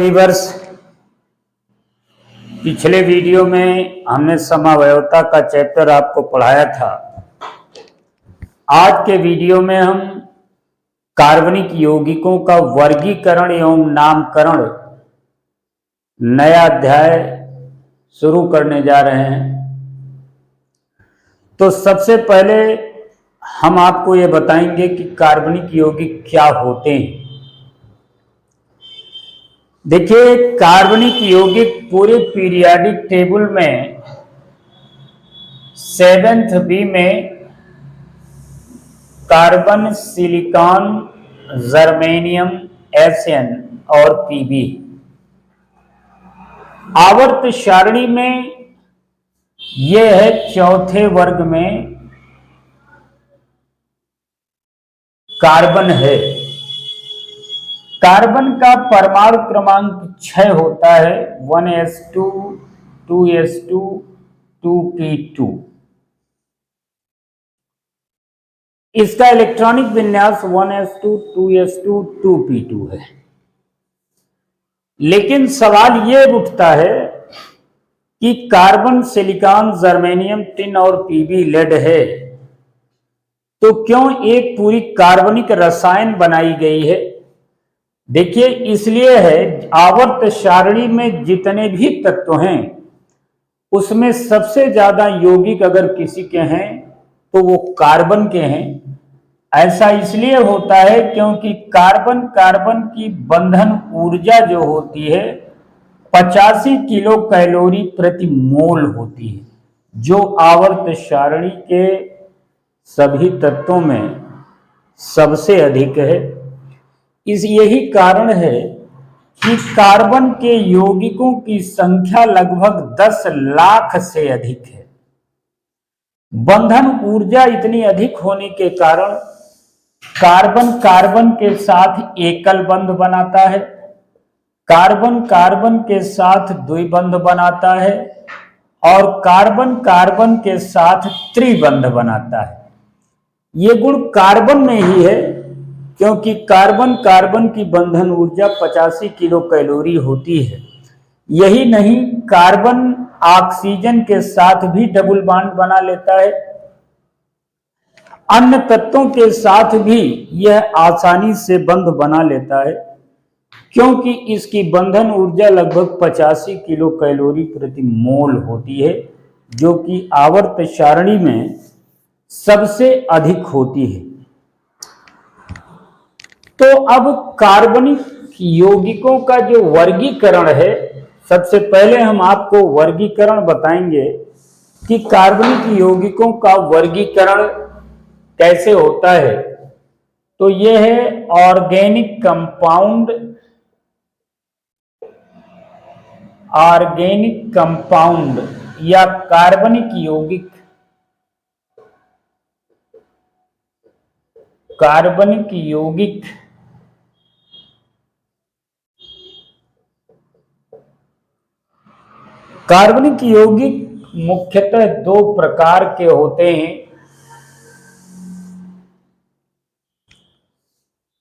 Viewers, पिछले video में हमने समावयवता का चैप्टर आपको पढ़ाया था। आज के वीडियो में हम कार्बनिक यौगिकों का वर्गीकरण एवं नामकरण नया अध्याय शुरू करने जा रहे हैं। तो सबसे पहले हम आपको ये बताएंगे कि कार्बनिक यौगिक क्या होते हैं। देखिए, कार्बनिक यौगिक पूरे पीरियाडिक टेबल में 7th बी में कार्बन, सिलिकॉन, जर्मेनियम, एसएन और पीबी। आवर्त सारणी में यह है चौथे वर्ग में कार्बन है। कार्बन का परमाणु क्रमांक 6 होता है, 1s2 2s2 2p2। इसका इलेक्ट्रॉनिक विन्यास 1s2 2s2 2p2 है। लेकिन सवाल यह उठता है कि कार्बन, सिलिकॉन, जर्मेनियम, टिन और पीबी लेड है, तो क्यों एक पूरी कार्बनिक रसायन बनाई गई है? देखिए, इसलिए है, आवर्त सारणी में जितने भी तत्व हैं उसमें सबसे ज्यादा यौगिक अगर किसी के हैं तो वो कार्बन के हैं। ऐसा इसलिए होता है क्योंकि कार्बन कार्बन की बंधन ऊर्जा जो होती है 85 किलो कैलोरी प्रति मोल होती है, जो आवर्त सारणी के सभी तत्वों में सबसे अधिक है। यही कारण है कि कार्बन के यौगिकों की संख्या लगभग 10 लाख से अधिक है। बंधन ऊर्जा इतनी अधिक होने के कारण कार्बन कार्बन के साथ एकल बंध बनाता है, कार्बन कार्बन के साथ द्विबंध बनाता है और कार्बन कार्बन के साथ त्रिबंध बनाता है। ये गुण कार्बन में ही है क्योंकि कार्बन कार्बन की बंधन ऊर्जा 85 किलो कैलोरी होती है। यही नहीं, कार्बन ऑक्सीजन के साथ भी डबल बॉन्ड बना लेता है। अन्य तत्वों के साथ भी यह आसानी से बंध बना लेता है क्योंकि इसकी बंधन ऊर्जा लगभग 85 किलो कैलोरी प्रति मोल होती है, जो कि आवर्त सारणी में सबसे अधिक होती है। तो अब कार्बनिक यौगिकों का जो वर्गीकरण है, सबसे पहले हम आपको वर्गीकरण बताएंगे कि कार्बनिक यौगिकों का वर्गीकरण कैसे होता है। तो यह है ऑर्गेनिक कंपाउंड, ऑर्गेनिक कंपाउंड या कार्बनिक यौगिक। कार्बनिक यौगिक कार्बनिक यौगिक मुख्यतः दो प्रकार के होते हैं।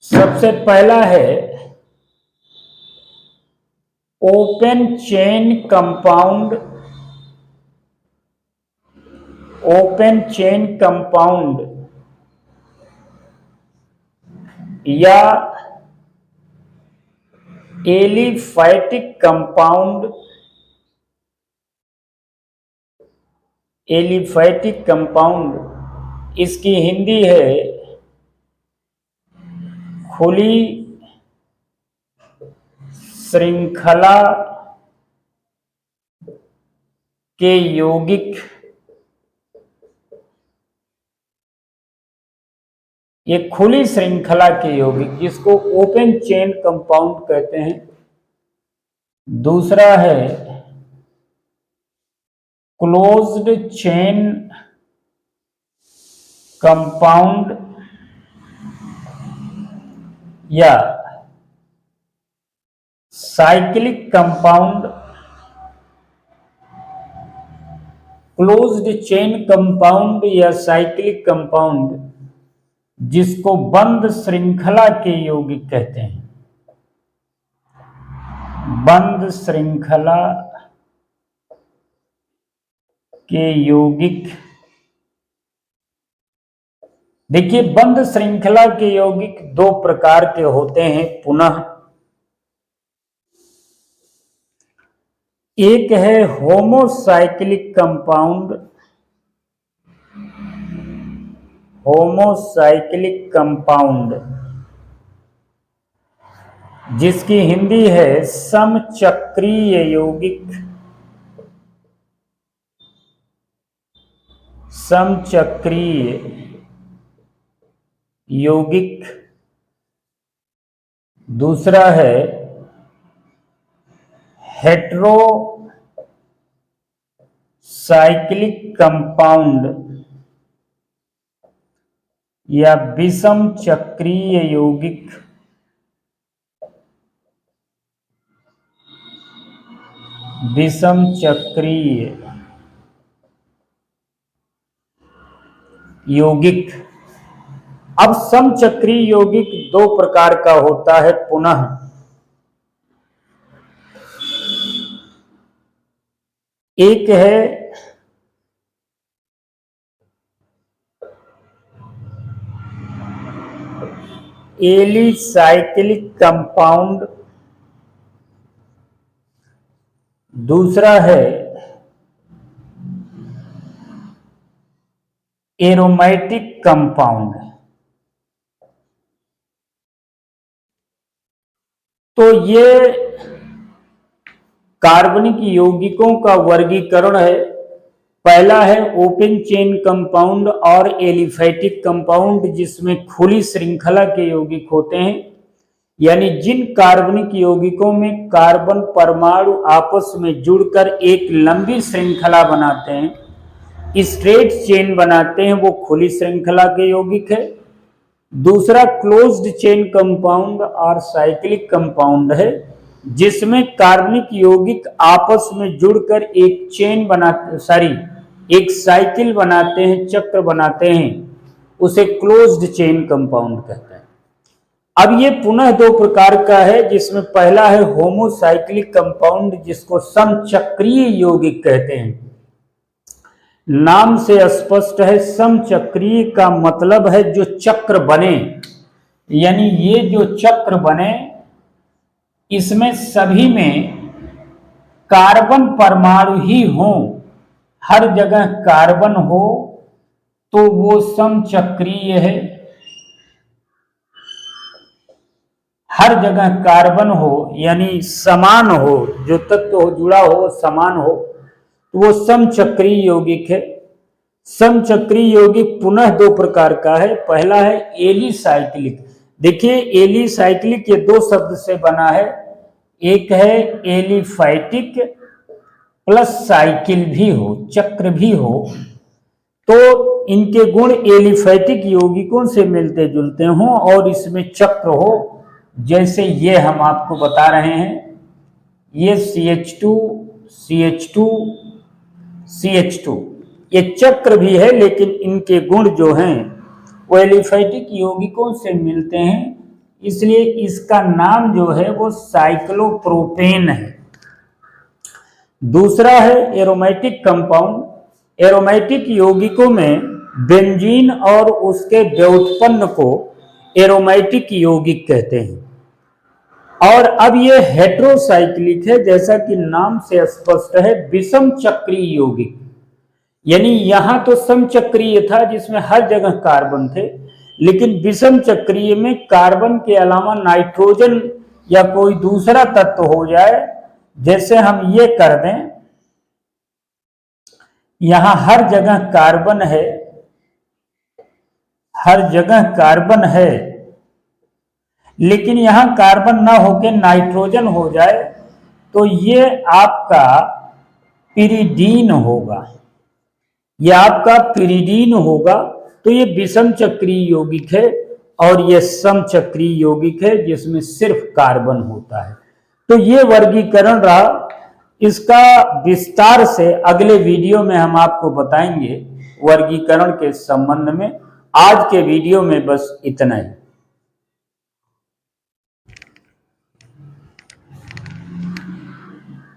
सबसे पहला है open chain compound, open chain compound या एलिफैटिक कंपाउंड। एलिफैटिक कंपाउंड इसकी हिंदी है खुली श्रृंखला के यौगिक। ये खुली श्रृंखला के यौगिक जिसको ओपन चेन कंपाउंड कहते हैं। दूसरा है क्लोज्ड चेन कंपाउंड या cyclic compound. Closed chain compound या साइक्लिक कंपाउंड जिसको बंद श्रृंखला के यौगिक कहते हैं। बंध श्रृंखला के यौगिक। देखिए, बंध श्रृंखला के यौगिक दो प्रकार के होते हैं पुनः। एक है होमोसाइक्लिक कंपाउंड, होमोसाइक्लिक कंपाउंड जिसकी हिंदी है समचक्रीय यौगिक, समचक्रीय यौगिक। दूसरा है हेटेरोसाइक्लिक कंपाउंड या विषम चक्रीय यौगिक। विषम चक्रीय यौगिक। अब समचक्रीय यौगिक दो प्रकार का होता है पुनः। एक है एलिसाइक्लिक कंपाउंड, दूसरा है एरोमेटिक कंपाउंड। तो ये कार्बनिक यौगिकों का वर्गीकरण है। पहला है ओपन चेन कंपाउंड और एलिफैटिक कंपाउंड, जिसमें खुली श्रृंखला के यौगिक होते हैं, यानी जिन कार्बनिक यौगिकों में कार्बन परमाणु आपस में जुड़कर एक लंबी श्रृंखला बनाते हैं, स्ट्रेट चेन बनाते हैं, वो खुली श्रृंखला के यौगिक है। दूसरा क्लोज्ड चेन कंपाउंड और साइक्लिक कंपाउंड है, जिसमें कार्बनिक यौगिक आपस में जुड़कर एक चेन बनाते एक साइकिल बनाते हैं, चक्र बनाते हैं, उसे क्लोज्ड चेन कंपाउंड कहते हैं। अब ये पुनः दो प्रकार का है, जिसमें पहला है होमोसाइक्लिक कंपाउंड, जिसको समचक्रीय यौगिक कहते हैं। नाम से स्पष्ट है, समचक्रीय का मतलब है जो चक्र बने, यानी ये जो चक्र बने इसमें सभी में कार्बन परमाणु ही हो, हर जगह कार्बन हो तो वो समचक्रीय है। हर जगह कार्बन हो यानी समान हो, जो तत्व हो जुड़ा हो समान हो, तो वो समचक्रीय यौगिक है। समचक्रीय यौगिक पुनः दो प्रकार का है। पहला है एलिसाइक्लिक। देखिए, एलिसाइक्लिक ये दो शब्द से बना है। एक है एलिफैटिक प्लस साइकिल भी हो, चक्र भी हो, तो इनके गुण एलिफैटिक यौगिकों से मिलते जुलते हों और इसमें चक्र हो, जैसे ये हम आपको बता रहे हैं, ये CH2 CH2 CH2, ये चक्र भी है, लेकिन इनके गुण जो हैं वो एलिफैटिक यौगिकों से मिलते हैं, इसलिए इसका नाम जो है वो साइक्लोप्रोपेन है। दूसरा है एरोमेटिक कंपाउंड। एरोमेटिक यौगिकों में बेंजीन और उसके व्युत्पन्न को एरोमेटिक यौगिक कहते हैं। और अब ये हेटेरोसाइक्लिक है, जैसा कि नाम से स्पष्ट है, विषम चक्रीय यौगिक, यानी यहां तो समचक्रीय था जिसमें हर जगह कार्बन थे, लेकिन विषम चक्रीय में कार्बन के अलावा नाइट्रोजन या कोई दूसरा तत्व हो जाए, जैसे हम ये कर दें, यहां हर जगह कार्बन है, हर जगह कार्बन है, लेकिन यहां कार्बन ना होके नाइट्रोजन हो जाए, तो ये आपका पिरिडीन होगा, ये आपका पिरिडीन होगा। तो ये विषम चक्रीय यौगिक है और ये समचक्रीय यौगिक है, जिसमें सिर्फ कार्बन होता है। तो ये वर्गीकरण रहा। इसका विस्तार से अगले वीडियो में हम आपको बताएंगे वर्गीकरण के संबंध में। आज के वीडियो में बस इतना ही।